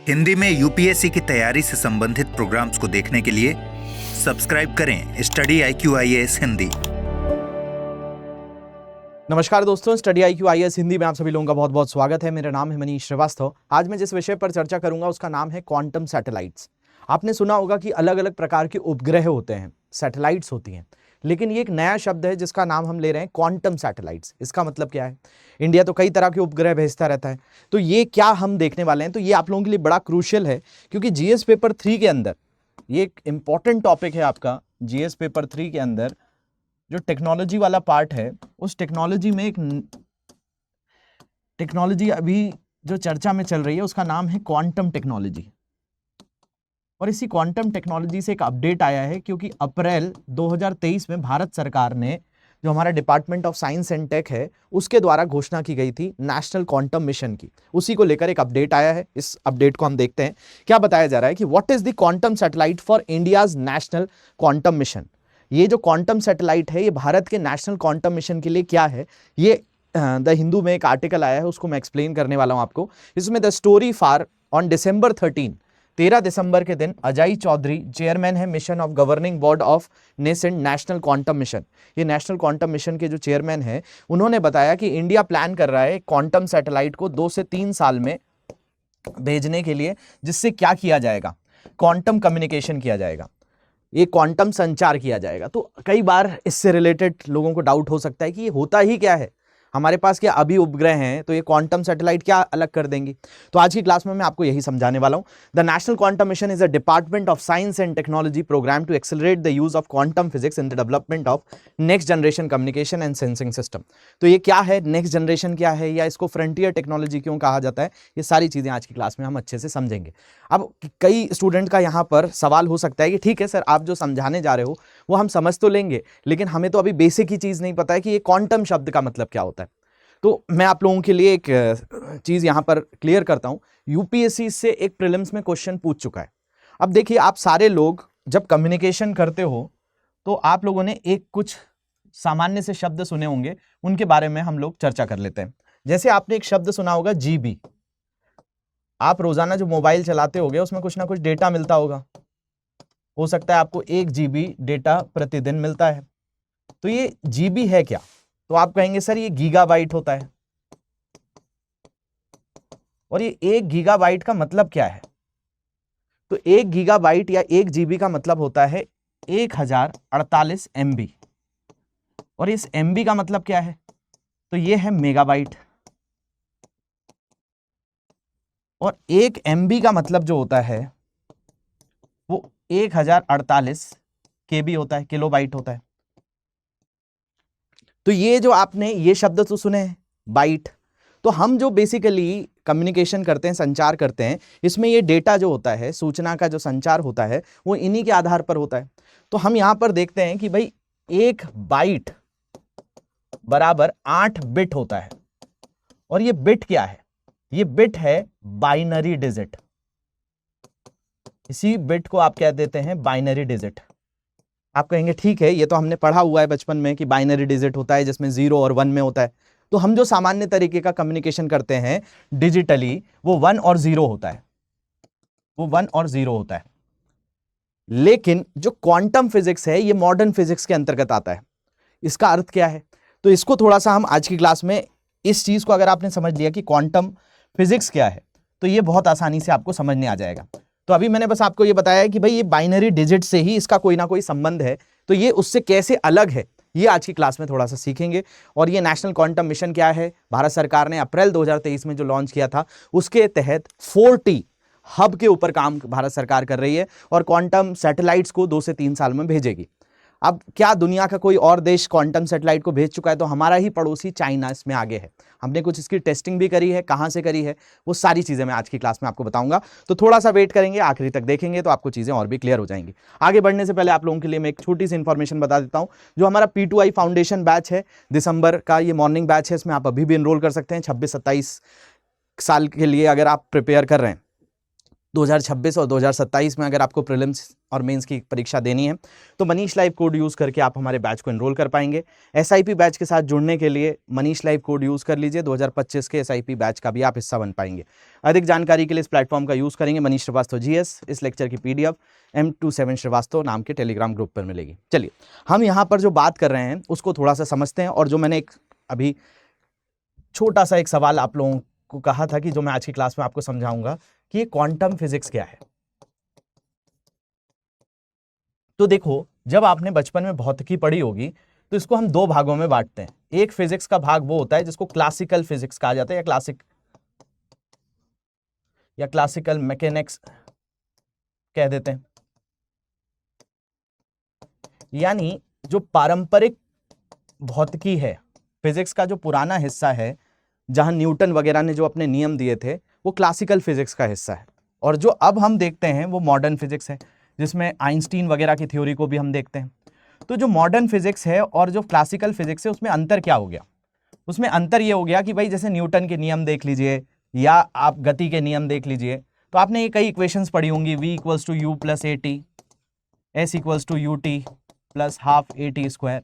हिंदी में यूपीएससी की तैयारी से संबंधित प्रोग्राम्स को देखने के लिए सब्सक्राइब करें स्टडी IQ IAS हिंदी। नमस्कार दोस्तों, स्टडी IQ IAS हिंदी में आप सभी लोगों का बहुत बहुत स्वागत है। मेरा नाम है मनीष श्रीवास्तव। आज मैं जिस विषय पर चर्चा करूंगा उसका नाम है क्वांटम सैटेलाइट्स। आपने सुना होगा कि अलग अलग प्रकार के उपग्रह होते हैं, सैटेलाइट्स होती हैं, लेकिन ये एक नया शब्द है जिसका नाम हम ले रहे हैं क्वांटम सैटेलाइट्स। इसका मतलब क्या है? इंडिया तो कई तरह के उपग्रह भेजता रहता है, तो ये क्या हम देखने वाले हैं, तो ये आप लोगों के लिए बड़ा क्रूशियल है, क्योंकि जीएस पेपर 3 के अंदर ये एक इंपॉर्टेंट टॉपिक है आपका। जीएस पेपर 3 के अंदर जो टेक्नोलॉजी वाला पार्ट है, उस टेक्नोलॉजी में एक टेक्नोलॉजी अभी जो चर्चा में चल रही है उसका नाम है क्वांटम टेक्नोलॉजी। और इसी क्वांटम टेक्नोलॉजी से एक अपडेट आया है, क्योंकि अप्रैल 2023 में भारत सरकार ने, जो हमारा department of science and tech है, उसके द्वारा घोषणा की गई थी नेशनल क्वांटम मिशन की। उसी को लेकर एक अपडेट आया है। इस अपडेट को हम देखते हैं। क्या बताया जा रहा है कि what is the quantum satellite for India's national quantum mission. ये जो क्वांटम सैटेलाइट है, ये भारत के नेशनल क्वांटम मिशन के लिए क्या है, ये द हिंदू में एक आर्टिकल आया है, उसको मैं एक्सप्लेन करने वाला हूं आपको। इसमें the story for on December 13 दिसंबर के दिन अजय चौधरी चेयरमैन है mission of governing board of nascent national quantum mission. ये नेशनल क्वांटम मिशन के जो चेयरमैन हैं, उन्होंने बताया कि इंडिया प्लान कर रहा है क्वांटम सैटेलाइट को 2 से 3 साल में भेजने के लिए, जिससे क्या किया जाएगा, क्वांटम कम्युनिकेशन किया जाएगा, ये क्वांटम संचार किया जाएगा। तो कई बार इससे रिलेटेड लोगों को डाउट हो सकता है कि ये होता ही क्या है, हमारे पास क्या अभी उपग्रह हैं, तो ये क्वांटम सैटेलाइट क्या अलग कर देंगी। तो आज की क्लास में मैं आपको यही समझाने वाला हूं। The national quantum mission is a department of science and technology programme to accelerate the use of quantum physics in the development of next generation communication and sensing system. तो ये क्या है, नेक्स्ट जनरेशन क्या है, या इसको frontier technology क्यों कहा जाता है, ये सारी चीजें आज की क्लास में हम अच्छे से समझेंगे। अब कई स्टूडेंट का यहाँ पर सवाल हो सकता है कि ठीक है सर, आप जो समझाने जा रहे हो वो हम समझ तो लेंगे, लेकिन हमें तो अभी बेसिक ही चीज नहीं पता है कि ये क्वांटम शब्द का मतलब क्या होता है। तो मैं आप लोगों के लिए एक चीज यहां पर क्लियर करता हूं। यूपीएससी से एक प्रीलिम्स में क्वेश्चन पूछ चुका है। अब देखिए, आप सारे लोग जब कम्युनिकेशन करते हो तो आप लोगों ने एक कुछ सामान्य से शब्द सुने होंगे, उनके बारे में हम लोग चर्चा कर लेते हैं। जैसे आपने एक शब्द सुना होगा जीबी। आप रोजाना जो मोबाइल चलाते होगे उसमें कुछ ना कुछ डेटा मिलता होगा, हो सकता है आपको 1 GB डेटा प्रतिदिन मिलता है। तो ये जीबी है क्या? तो आप कहेंगे सर ये गीगाबाइट होता है। और ये 1 गीगाबाइट का मतलब क्या है? तो 1 गीगाबाइट या 1 GB का मतलब होता है 1048 MB। और इस MB का मतलब क्या है? तो ये है मेगाबाइट। और 1 MB का मतलब जो होता है वो 1048 KB होता है, किलोबाइट होता है। तो ये जो आपने ये शब्द तो सुने हैं, बाइट। तो हम जो बेसिकली कम्युनिकेशन करते हैं, संचार करते हैं, इसमें ये डेटा जो होता है, सूचना का जो संचार होता है, वो इन्हीं के आधार पर होता है। तो हम यहां पर देखते हैं कि भाई 1 बाइट बराबर 8 बिट होता है। और ये बिट क्या है? ये बिट है बाइनरी डिजिट। इसी बिट को आप कह देते हैं बाइनरी डिजिट। आप कहेंगे ठीक है, ये तो हमने पढ़ा हुआ है बचपन में कि बाइनरी डिजिट होता है जिसमें 0 और 1 में होता है। तो हम जो सामान्य तरीके का कम्युनिकेशन करते हैं डिजिटली, वो 1 और 0 होता है, वो 1 और 0 होता है। लेकिन जो क्वांटम फिजिक्स है, ये मॉडर्न फिजिक्स के अंतर्गत आता है। इसका अर्थ क्या है? तो इसको थोड़ा सा हम आज की क्लास में, इस चीज को अगर आपने समझ लिया कि क्वांटम फिजिक्स क्या है, तो ये बहुत आसानी से आपको समझने आ जाएगा। तो अभी मैंने बस आपको ये बताया है कि भाई ये बाइनरी डिजिट से ही इसका कोई ना कोई संबंध है, तो ये उससे कैसे अलग है, ये आज की क्लास में थोड़ा सा सीखेंगे। और ये नेशनल क्वांटम मिशन क्या है, भारत सरकार ने अप्रैल 2023 में जो लॉन्च किया था, उसके तहत 40 हब के ऊपर काम भारत सरकार कर रही है और क्वांटम सैटेलाइट्स को 2 से 3 साल में भेजेगी। अब क्या दुनिया का कोई और देश क्वांटम सैटेलाइट को भेज चुका है? तो हमारा ही पड़ोसी चाइना इसमें आगे है। हमने कुछ इसकी टेस्टिंग भी करी है, कहां से करी है, वो सारी चीजें मैं आज की क्लास में आपको बताऊंगा। तो थोड़ा सा वेट करेंगे, आखिरी तक देखेंगे तो आपको चीजें और भी क्लियर हो जाएंगी। आगे बढ़ने से पहले आप लोगों के लिए मैं एक छोटी सी इंफॉर्मेशन बता देता हूं। जो हमारा P2I फाउंडेशन बैच है, दिसंबर का ये मॉर्निंग बैच है, इसमें आप अभी भी एनरोल कर सकते हैं। 26-27 साल के लिए अगर आप प्रिपेयर कर रहे हैं 2026 और 2027 में अगर आपको प्रीलिम्स और मेंस की परीक्षा देनी है तो मनीष लाइव कोड यूज़ करके आप हमारे बैच को एनरोल कर पाएंगे। एसआईपी बैच के साथ जुड़ने के लिए मनीष लाइव कोड यूज़ कर लीजिए, 2025 के एसआईपी बैच का भी आप हिस्सा बन पाएंगे। अधिक जानकारी के लिए इस प्लेटफॉर्म का यूज़ करेंगे। मनीष श्रीवास्तव जीएस, इस लेक्चर की PDF M27 श्रीवास्तव नाम के टेलीग्राम ग्रुप पर मिलेगी। चलिए हम यहाँ पर जो बात कर रहे हैं उसको थोड़ा सा समझते हैं, और जो मैंने एक अभी छोटा सा एक सवाल आप लोगों को कहा था कि जो मैं आज की क्लास में आपको समझाऊंगा कि ये क्वांटम फिजिक्स क्या है। तो देखो, जब आपने बचपन में भौतिकी पढ़ी होगी तो इसको हम दो भागों में बांटते हैं। एक फिजिक्स का भाग वो होता है जिसको क्लासिकल फिजिक्स कहा जाता है या क्लासिकल मैकेनिक्स कह देते हैं, यानी जो पारंपरिक भौतिकी है, फिजिक्स का जो पुराना हिस्सा है जहां न्यूटन वगैरह ने जो अपने नियम दिए थे वो क्लासिकल फिजिक्स का हिस्सा है। और जो अब हम देखते हैं वो मॉडर्न फिजिक्स है, जिसमें आइंस्टीन वगैरह की थ्योरी को भी हम देखते हैं। तो जो मॉडर्न फिजिक्स है और जो क्लासिकल फिजिक्स है उसमें अंतर क्या हो गया? उसमें अंतर ये हो गया कि भाई जैसे न्यूटन के नियम देख लीजिए या आप गति के नियम देख लीजिए, तो आपने ये कई इक्वेशंस पढ़ी होंगी, v = u + at, s = ut + ½ at²।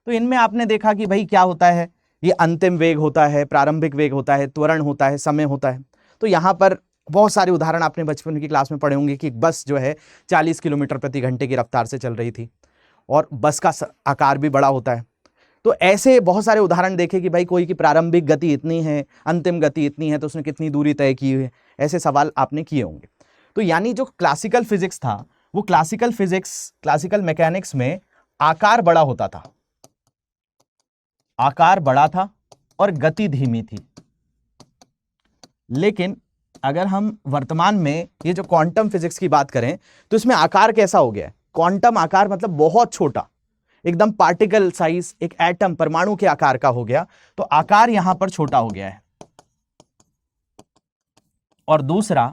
तो इनमें आपने देखा कि भाई क्या होता है, ये अंतिम वेग होता है, प्रारंभिक वेग होता है, त्वरण होता है, समय होता है। तो यहाँ पर बहुत सारे उदाहरण आपने बचपन की क्लास में पढ़े होंगे कि बस जो है 40 किलोमीटर प्रति घंटे की रफ्तार से चल रही थी और बस का आकार भी बड़ा होता है। तो ऐसे बहुत सारे उदाहरण देखे कि भाई कोई की प्रारंभिक गति इतनी है, अंतिम गति इतनी है, तो उसने कितनी दूरी तय की है, ऐसे सवाल आपने किए होंगे। तो यानी जो क्लासिकल फिजिक्स था वो क्लासिकल मैकेनिक्स में आकार बड़ा होता था, आकार बड़ा था और गति धीमी थी। लेकिन अगर हम वर्तमान में ये जो क्वांटम फिजिक्स की बात करें तो इसमें आकार कैसा हो गया है? क्वांटम आकार मतलब बहुत छोटा, एकदम पार्टिकल साइज, एक एटम परमाणु के आकार का हो गया। तो आकार यहां पर छोटा हो गया है। और दूसरा,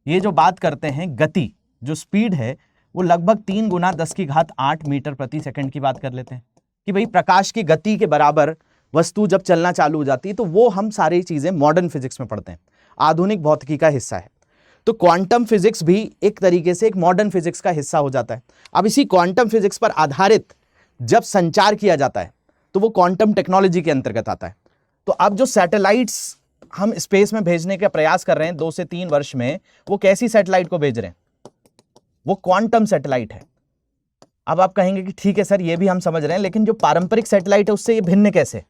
ये जो बात करते हैं गति, जो स्पीड है वो लगभग 3 × 10⁸ मीटर प्रति सेकंड की बात कर लेते हैं कि भाई प्रकाश की गति के बराबर वस्तु जब चलना चालू हो जाती है। तो वो हम सारी चीजें मॉडर्न फिजिक्स में पढ़ते हैं, आधुनिक भौतिकी का हिस्सा है। तो क्वांटम फिजिक्स भी एक तरीके से एक मॉडर्न फिजिक्स का हिस्सा हो जाता है। अब इसी क्वांटम फिजिक्स पर आधारित जब संचार किया जाता है तो वो क्वांटम टेक्नोलॉजी के अंतर्गत आता है। तो अब जो सैटेलाइट्स हम स्पेस में भेजने का प्रयास कर रहे हैं 2 से 3 वर्ष में, वो कैसी सैटेलाइट को भेज रहे हैं? वो क्वांटम सैटेलाइट है। अब आप कहेंगे कि ठीक है सर, ये भी हम समझ रहे हैं, लेकिन जो पारंपरिक सैटेलाइट है उससे ये भिन्न कैसे?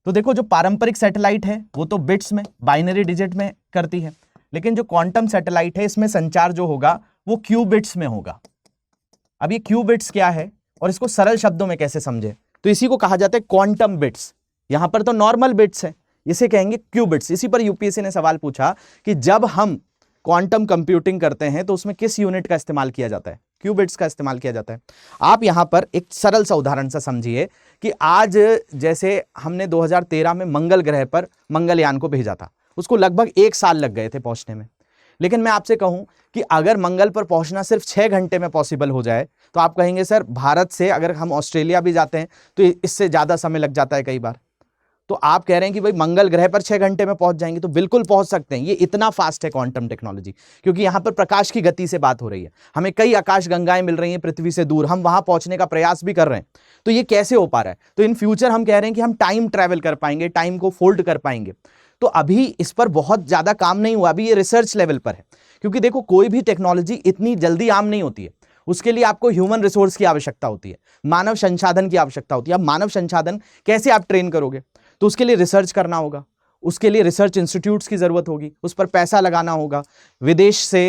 तो देखो, जो पारंपरिक सैटेलाइट है वो तो बिट्स में, बाइनरी डिजिट में करती है, लेकिन जो क्वांटम सैटेलाइट है इसमें संचार जो होगा वो क्यूबिट्स में होगा। अब ये क्यूबिट्स क्या है और इसको सरल शब्दों में कैसे समझे? तो इसी को कहा जाता है क्वांटम बिट्स। यहां पर तो नॉर्मल बिट्स है, इसे कहेंगे क्यूबिट्स। इसी पर यूपीएससी ने सवाल पूछा कि जब हम क्वांटम कंप्यूटिंग करते हैं तो उसमें किस यूनिट का इस्तेमाल किया जाता है? क्यूबिट्स का इस्तेमाल किया जाता है। आप यहां पर एक सरल सा उदाहरण सा समझिए कि आज जैसे हमने 2013 में मंगल ग्रह पर मंगलयान को भेजा था, उसको लगभग 1 साल लग गए थे पहुंचने में। लेकिन मैं आपसे कहूं कि अगर मंगल पर पहुंचना सिर्फ 6 घंटे में पॉसिबल हो जाए तो आप कहेंगे सर, भारत से अगर हम ऑस्ट्रेलिया भी जाते हैं तो इससे ज्यादा समय लग जाता है कई बार। तो आप कह रहे हैं कि भाई मंगल ग्रह पर 6 घंटे में पहुंच जाएंगे, तो बिल्कुल पहुंच सकते हैं। ये इतना फास्ट है क्वांटम टेक्नोलॉजी, क्योंकि यहां पर प्रकाश की गति से बात हो रही है। हमें कई आकाश गंगाएं मिल रही हैं पृथ्वी से दूर, हम वहां पहुंचने का प्रयास भी कर रहे हैं। तो ये कैसे हो पा रहा है? तो इन फ्यूचर हम कह रहे हैं कि हम टाइम ट्रैवल कर पाएंगे, टाइम को फोल्ड कर पाएंगे। तो अभी इस पर बहुत ज्यादा काम नहीं हुआ, अभी ये रिसर्च लेवल पर है। क्योंकि देखो, कोई भी टेक्नोलॉजी इतनी जल्दी आम नहीं होती है, उसके लिए आपको ह्यूमन रिसोर्स की आवश्यकता होती है, मानव संसाधन की आवश्यकता होती है। अब मानव संसाधन कैसे आप ट्रेन करोगे? तो उसके लिए रिसर्च करना होगा, उसके लिए रिसर्च इंस्टीट्यूट्स की जरूरत होगी, उस पर पैसा लगाना होगा, विदेश से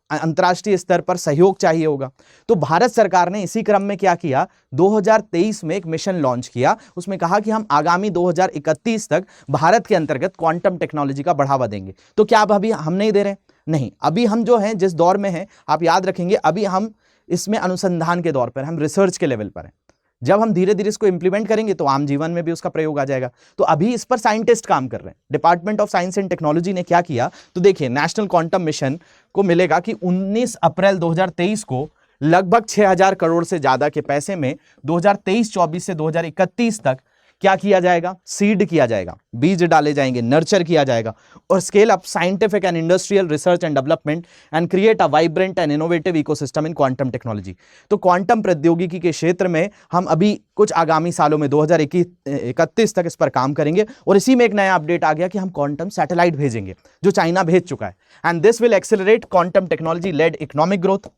अंतर्राष्ट्रीय स्तर पर सहयोग चाहिए होगा। तो भारत सरकार ने इसी क्रम में क्या किया, 2023 में एक मिशन लॉन्च किया। उसमें कहा कि हम आगामी 2031 तक भारत के अंतर्गत क्वांटम टेक्नोलॉजी का बढ़ावा देंगे। तो क्या अब अभी हम नहीं दे रहे? नहीं, अभी हम जो हैं, जिस दौर में हैं, आप याद रखेंगे, अभी हम इसमें अनुसंधान के दौर पर, हम रिसर्च के लेवल पर हैं। जब हम धीरे धीरे इसको इंप्लीमेंट करेंगे तो आम जीवन में भी उसका प्रयोग आ जाएगा। तो अभी इस पर साइंटिस्ट काम कर रहे हैं। Department of science and technology ने क्या किया, तो देखिए, नेशनल क्वांटम मिशन को मिलेगा कि 19 अप्रैल 2023 को लगभग 6000 करोड़ से ज्यादा के पैसे में 2023-24 से 2031 तक क्या किया जाएगा? सीड किया जाएगा, बीज डाले जाएंगे, नर्चर किया जाएगा और scale up scientific and industrial research and development and create a vibrant and innovative ecosystem in quantum technology. तो क्वांटम प्रौद्योगिकी के क्षेत्र में हम अभी कुछ आगामी सालों में 2031 तक इस पर काम करेंगे और इसी में एक नया अपडेट आ गया कि हम क्वांटम सैटेलाइट भेजेंगे जो चाइना भेज चुका है। And this will accelerate quantum technology led economic growth.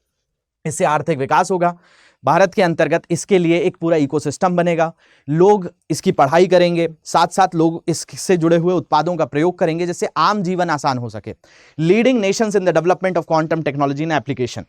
इससे आर्थिक विकास होगा भारत के अंतर्गत, इसके लिए एक पूरा इकोसिस्टम बनेगा, लोग इसकी पढ़ाई करेंगे, साथ साथ लोग इससे जुड़े हुए उत्पादों का प्रयोग करेंगे जिससे आम जीवन आसान हो सके। Leading Nations in the development of quantum technology in application,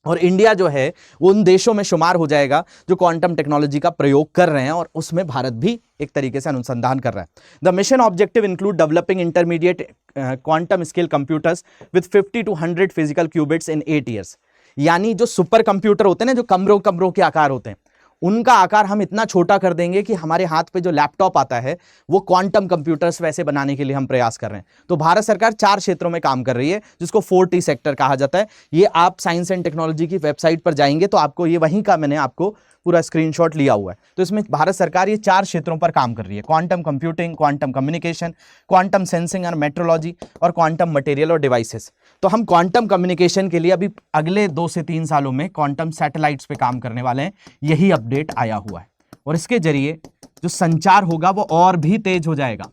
और इंडिया जो है वो उन देशों में शुमार हो जाएगा जो क्वांटम टेक्नोलॉजी का प्रयोग कर रहे हैं और उसमें भारत भी एक तरीके से अनुसंधान कर रहा है। The mission objective include developing intermediate quantum scale computers with 50 to 100 physical qubits in 8 years। यानी जो सुपर कंप्यूटर होते हैं ना, जो कमरों के आकार होते हैं, उनका आकार हम इतना छोटा कर देंगे कि हमारे हाथ पे जो लैपटॉप आता है वो क्वांटम कंप्यूटर्स वैसे बनाने के लिए हम प्रयास कर रहे हैं। तो भारत सरकार 4 क्षेत्रों में काम कर रही है जिसको 4T सेक्टर कहा जाता है। ये आप साइंस एंड टेक्नोलॉजी की वेबसाइट पर जाएंगे तो आपको ये वहीं का मैंने आपको पूरा स्क्रीनशॉट लिया हुआ है। तो इसमें भारत सरकार ये 4 क्षेत्रों पर काम कर रही है: quantum computing, quantum communication, quantum sensing and metrology और क्वांटम मटेरियल और डिवाइसेस। तो हम क्वांटम कम्युनिकेशन के लिए अभी अगले 2 से 3 सालों में क्वांटम सैटेलाइट्स पे काम करने वाले हैं, यही अपडेट आया हुआ है। और इसके जरिए जो संचार होगा वो और भी तेज हो जाएगा,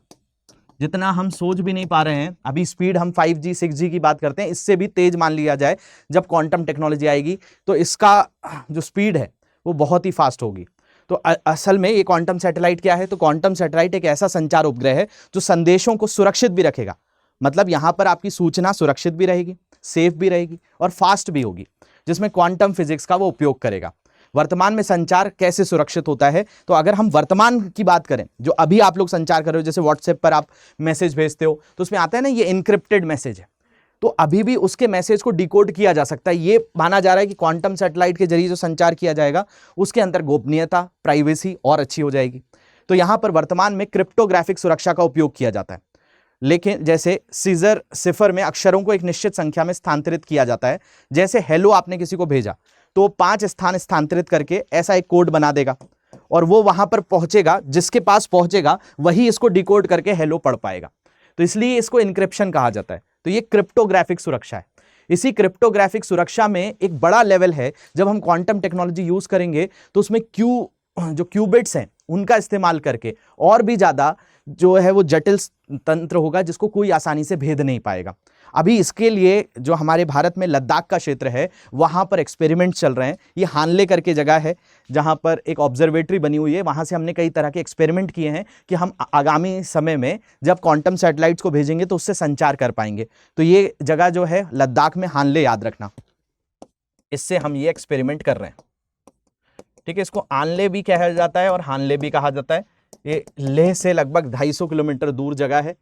जितना हम सोच भी नहीं पा रहे हैं। अभी स्पीड हम 5G 6G की बात करते हैं, इससे भी तेज मान लिया जाए। जब क्वांटम टेक्नोलॉजी आएगी तो इसका जो स्पीड है वो बहुत ही फास्ट होगी। तो असल में ये क्वांटम सैटेलाइट क्या है? तो क्वांटम सैटेलाइट एक ऐसा संचार उपग्रह है जो संदेशों को सुरक्षित भी रखेगा। मतलब यहां पर आपकी सूचना सुरक्षित भी रहेगी, सेफ भी रहेगी और फास्ट भी होगी, जिसमें क्वांटम फिजिक्स का वो उपयोग करेगा। वर्तमान में संचार कैसे सुरक्षित होता है? तो अगर हम वर्तमान की बात करें, जो अभी आप लोग संचार कर रहे हो, जैसे व्हाट्सएप पर आप मैसेज भेजते हो तो उसमें आता है ना ये इनक्रिप्टेड मैसेज है, तो अभी भी उसके मैसेज को डिकोड किया जा सकता है। ये माना जा रहा है कि क्वांटम सैटेलाइट के जरिए जो संचार किया जाएगा उसके अंदर गोपनीयता, प्राइवेसी और अच्छी हो जाएगी। तो यहां पर वर्तमान में क्रिप्टोग्राफिक सुरक्षा का उपयोग किया जाता है, लेकिन जैसे सीजर सिफर में अक्षरों को एक निश्चित संख्या में स्थानांतरित किया जाता है। जैसे हेलो आपने किसी को भेजा तो 5 स्थान स्थानांतरित करके ऐसा एक कोड बना देगा और वो वहां पर पहुंचेगा, जिसके पास पहुंचेगा वही इसको डिकोड करके हेलो पढ़ पाएगा। तो इसलिए इसको इनक्रिप्शन कहा जाता है। तो ये क्रिप्टोग्राफिक सुरक्षा है। इसी क्रिप्टोग्राफिक सुरक्षा में एक बड़ा लेवल है, जब हम क्वांटम टेक्नोलॉजी यूज करेंगे तो उसमें जो क्यूबिट्स हैं उनका इस्तेमाल करके और भी ज्यादा जो है वो जटिल तंत्र होगा जिसको कोई आसानी से भेद नहीं पाएगा। अभी इसके लिए जो हमारे भारत में लद्दाख का क्षेत्र है वहां पर एक्सपेरिमेंट चल रहे हैं। ये हानले करके जगह है जहां पर एक ऑब्जर्वेटरी बनी हुई है, वहां से हमने कई तरह के एक्सपेरिमेंट किए हैं कि हम आगामी समय में जब क्वांटम सैटेलाइट्स को भेजेंगे तो उससे संचार कर पाएंगे। तो ये जगह जो है लद्दाख में, हानले याद रखना, इससे हम ये एक्सपेरिमेंट कर रहे हैं। ठीक है, इसको आनले भी कहा जाता है और हानले भी कहा जाता है। ये लेह से लगभग 250 किलोमीटर दूर जगह है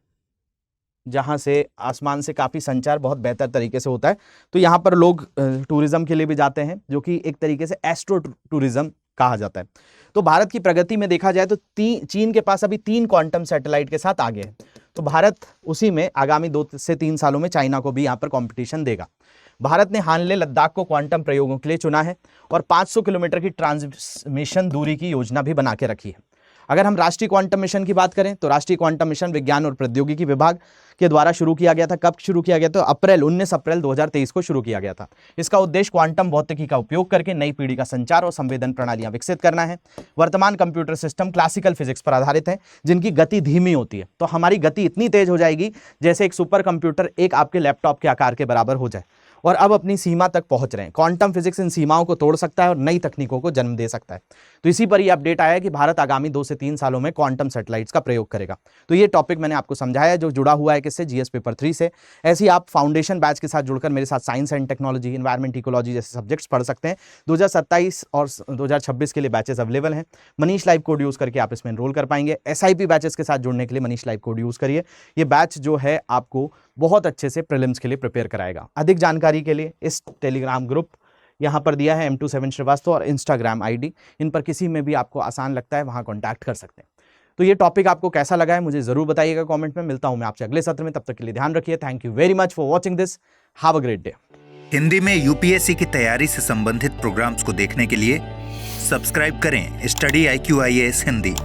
जहां से आसमान से काफी संचार बहुत बेहतर तरीके से होता है। तो यहाँ पर लोग टूरिज्म के लिए भी जाते हैं, जो कि एक तरीके से एस्ट्रो टूरिज्म कहा जाता है। तो भारत की प्रगति में देखा जाए तो चीन के पास अभी 3 क्वांटम सैटेलाइट के साथ आगे है। तो भारत उसी में आगामी 2 से 3 सालों में चाइना को भी यहाँ पर कॉम्पिटिशन देगा। भारत ने हानले लद्दाख को क्वांटम प्रयोगों के लिए चुना है और 500 किलोमीटर की ट्रांसमिशन दूरी की योजना भी बना के रखी है। अगर हम राष्ट्रीय क्वांटम मिशन की बात करें तो राष्ट्रीय क्वांटम मिशन विज्ञान और प्रौद्योगिकी विभाग के द्वारा शुरू किया गया था। कब शुरू किया गया? तो 19 अप्रैल 2023 को शुरू किया गया था। इसका उद्देश्य क्वांटम भौतिकी का उपयोग करके नई पीढ़ी का संचार और संवेदन प्रणालियां विकसित करना है। वर्तमान कंप्यूटर सिस्टम क्लासिकल फिजिक्स पर आधारित है, जिनकी गति धीमी होती है। तो हमारी गति इतनी तेज हो जाएगी जैसे एक सुपर कंप्यूटर एक आपके लैपटॉप के आकार के बराबर हो जाए, और अब अपनी सीमा तक पहुंच रहे हैं। क्वांटम फिजिक्स इन सीमाओं को तोड़ सकता है और नई तकनीकों को जन्म दे सकता है। तो इसी पर यह अपडेट आया है कि भारत आगामी 2 से 3 सालों में क्वांटम सैटेलाइट्स का प्रयोग करेगा। तो ये टॉपिक मैंने आपको समझाया जो जुड़ा हुआ है किससे? जीएस पेपर 3 से। ऐसे ही आप फाउंडेशन बैच के साथ जुड़कर मेरे साथ science and technology, environment, ecology जैसे सब्जेक्ट्स पढ़ सकते हैं। 2027 और 2026 के लिए बैचेस अवेलेबल हैं। मनीष लाइव कोड यूज करके आप इसमें एनरोल कर पाएंगे। SIP बैचेस के साथ जुड़ने के लिए मनीष लाइव कोड यूज करिए। ये बैच जो है आपको बहुत अच्छे से प्रीलिम्स के लिए प्रिपेयर कराएगा। अधिक जानकारी के लिए इस टेलीग्राम ग्रुप यहाँ पर दिया है M27 श्रीवास्तव और इंस्टाग्राम ID, इन पर किसी में भी आपको आसान लगता है वहाँ कॉन्टैक्ट कर सकते हैं। तो ये टॉपिक आपको कैसा लगा है मुझे जरूर बताइएगा कमेंट में। मिलता हूँ मैं आपसे अगले सत्र में, तब तक के लिए ध्यान रखिए। Thank you very much for watching this. Have a great day. Hindi में UPSC की तैयारी से संबंधित प्रोग्राम्स को देखने के लिए सब्सक्राइब करें स्टडी IQ IAS हिंदी।